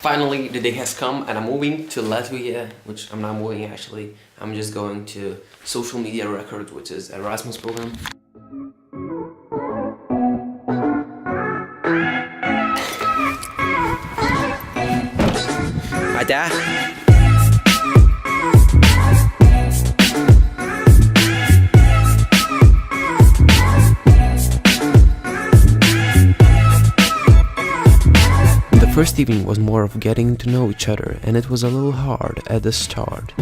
Finally, the day has come and I'm moving to Latvia, which I'm not moving actually. I'm just going to social media record, which is Erasmus program. Ada. The first evening was more of getting to know each other, and it was a little hard at the start.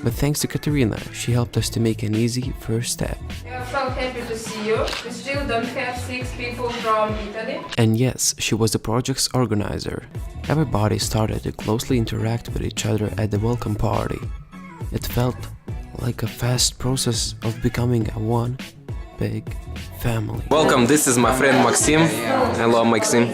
But thanks to Katerina, she helped us to make an easy first step. We are so happy to see you. We still don't have 6 people from Italy. And yes, she was the project's organizer. Everybody started to closely interact with each other at the welcome party. It felt like a fast process of becoming a one big family. Welcome, this is my friend Maxim. Hello, Maxim.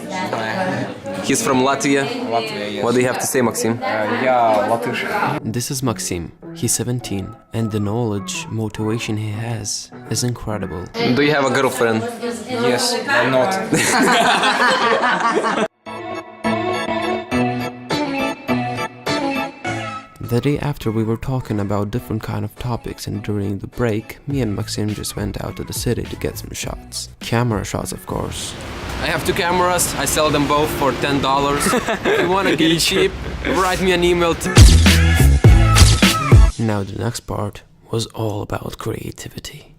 He's from Latvia. Yes. What do you have to say, Maxim? Yeah, Latush. This is Maxim. He's 17, and the knowledge, motivation he has is incredible. Do you have a girlfriend? Yes, I'm not. The day after, we were talking about different kind of topics, and during the break, me and Maxim just went out to the city to get some shots. Camera shots, of course. I have 2 cameras, I sell them both for $10. If you wanna get it cheap, write me an email Now the next part was all about creativity.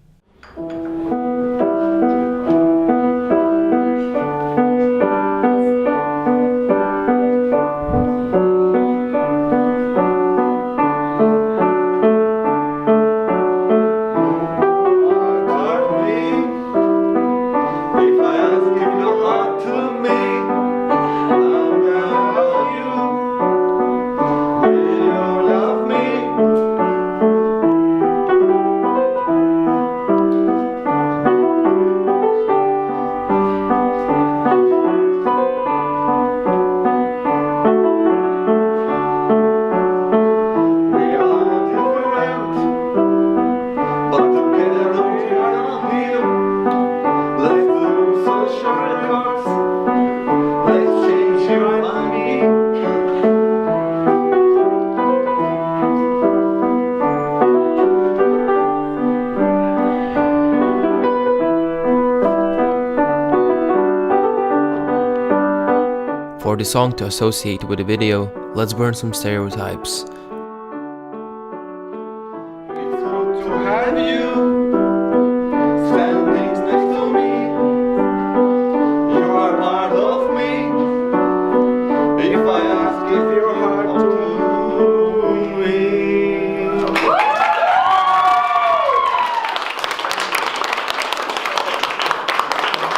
For the song to associate with the video, let's burn some stereotypes. To have you standing next to me, you are part of me. If I ask if your heart to me.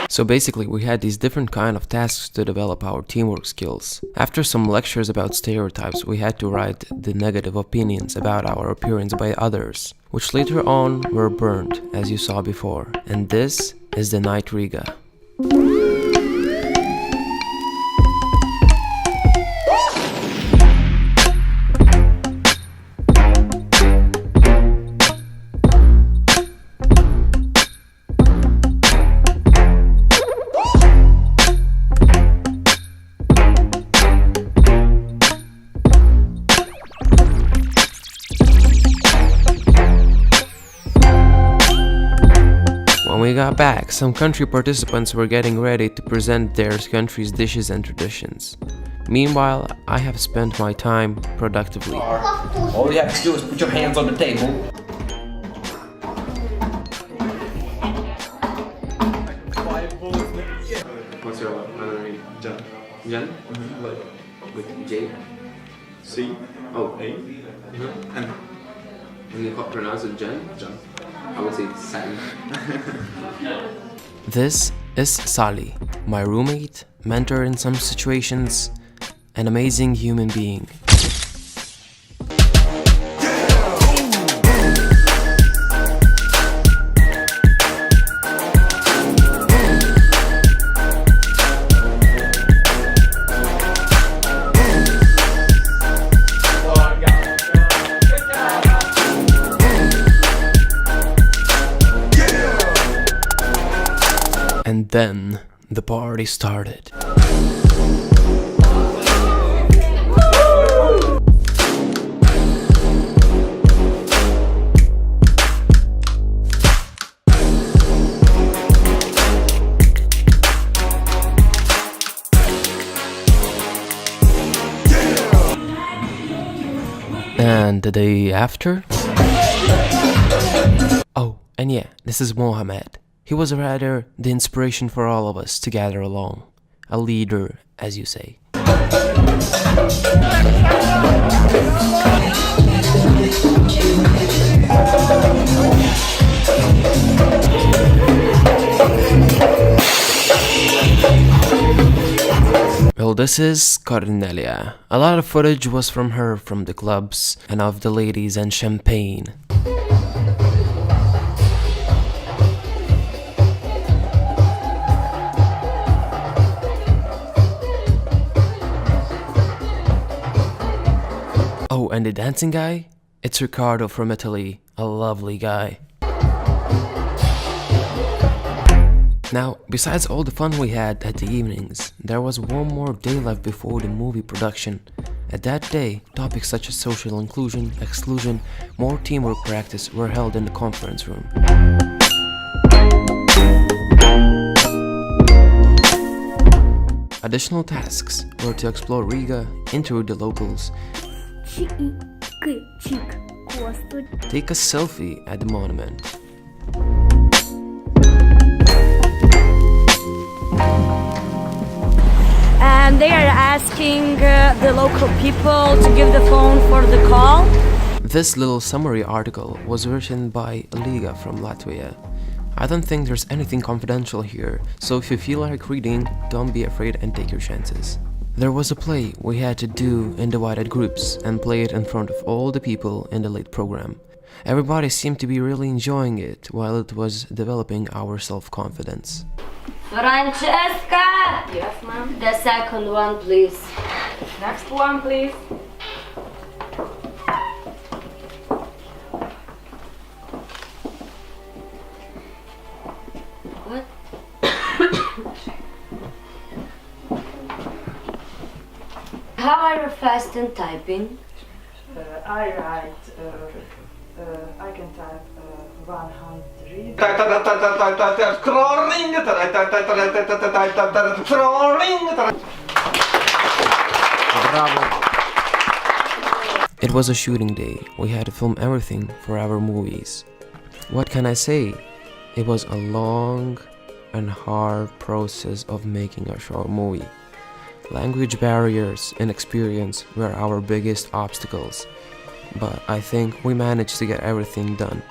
So basically, we had these different kind of tasks to develop our teamwork skills. After some lectures about stereotypes, we had to write the negative opinions about our appearance by others, which later on were burned, as you saw before. And this is the night Riga. When we got back, some country participants were getting ready to present their country's dishes and traditions. Meanwhile, I have spent my time productively. All you have to do is put your hands on the table. What's your other name? Jan. Jen? With J? C. Oh, A. N. and you pronounce it Jen? Jan. I would say Sally. This is Sally, my roommate, mentor in some situations, an amazing human being. And then the party started. And the day after? Oh, and yeah, this is Mohammed. He was rather the inspiration for all of us to gather along. A leader, as you say. Well, this is Cornelia. A lot of footage was from her, from the clubs, and of the ladies and champagne. Oh, and the dancing guy? It's Riccardo from Italy, a lovely guy. Now, besides all the fun we had at the evenings, there was one more day left before the movie production. At that day, topics such as social inclusion, exclusion, more teamwork practice were held in the conference room. Additional tasks were to explore Riga, interview the locals, take a selfie at the monument. And they are asking the local people to give the phone for the call. This little summary article was written by Riga from Latvia. I don't think there's anything confidential here, so if you feel like reading, don't be afraid and take your chances. There was a play we had to do in divided groups and play it in front of all the people in the late program. Everybody seemed to be really enjoying it while it was developing our self-confidence. Francesca! Yes, ma'am. The second one, please. Next one, please. What? How are you fast in typing? I write, I can type 100. It was a shooting day. We had to film everything for our movies. What can I say? It was a long and hard process of making a short movie. Language barriers and experience were our biggest obstacles, but I think we managed to get everything done.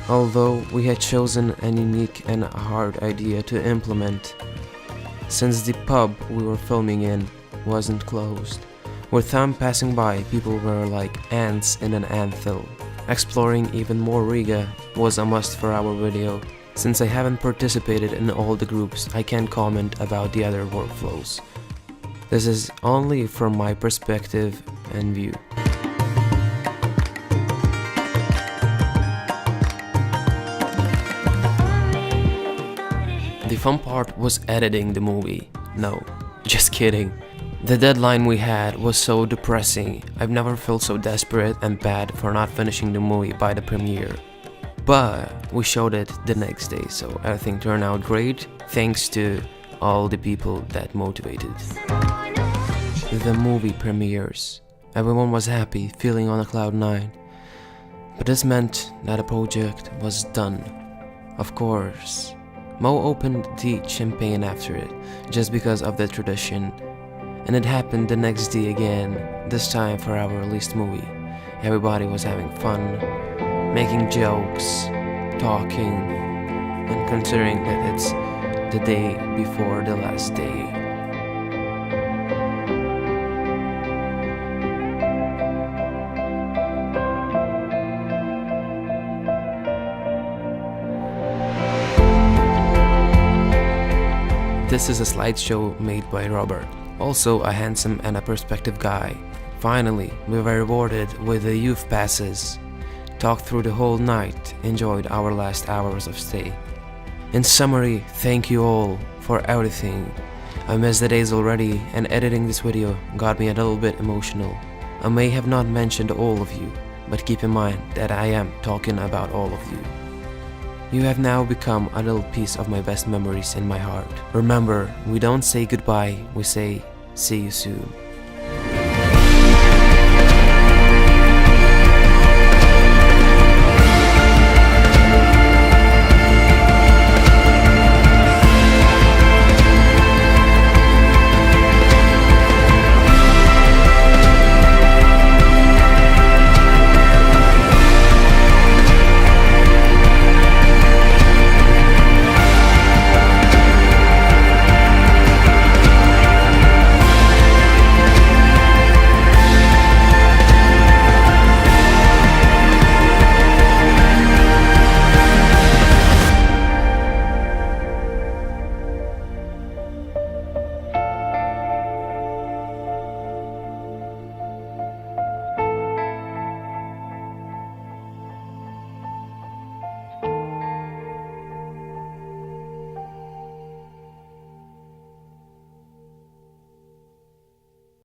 Although we had chosen a unique and hard idea to implement, since the pub we were filming in wasn't closed. With time passing by, people were like ants in an anthill. Exploring even more Riga was a must for our video. Since I haven't participated in all the groups, I can't comment about the other workflows. This is only from my perspective and view. The fun part was editing the movie. No, just kidding. The deadline we had was so depressing. I've never felt so desperate and bad for not finishing the movie by the premiere. But we showed it the next day, so everything turned out great, thanks to all the people that motivated. The movie premieres. Everyone was happy, feeling on a cloud nine. But this meant that a project was done. Of course, Mo opened the champagne after it, just because of the tradition. And it happened the next day again, this time for our released movie. Everybody was having fun, making jokes, talking, and considering that it's the day before the last day. This is a slideshow made by Robert, also a handsome and a perspective guy. Finally, we were rewarded with the youth passes. Talked through the whole night, enjoyed our last hours of stay. In summary, thank you all for everything. I miss the days already, and editing this video got me a little bit emotional. I may have not mentioned all of you, but keep in mind that I am talking about all of you. You have now become a little piece of my best memories in my heart. Remember, we don't say goodbye, we say see you soon.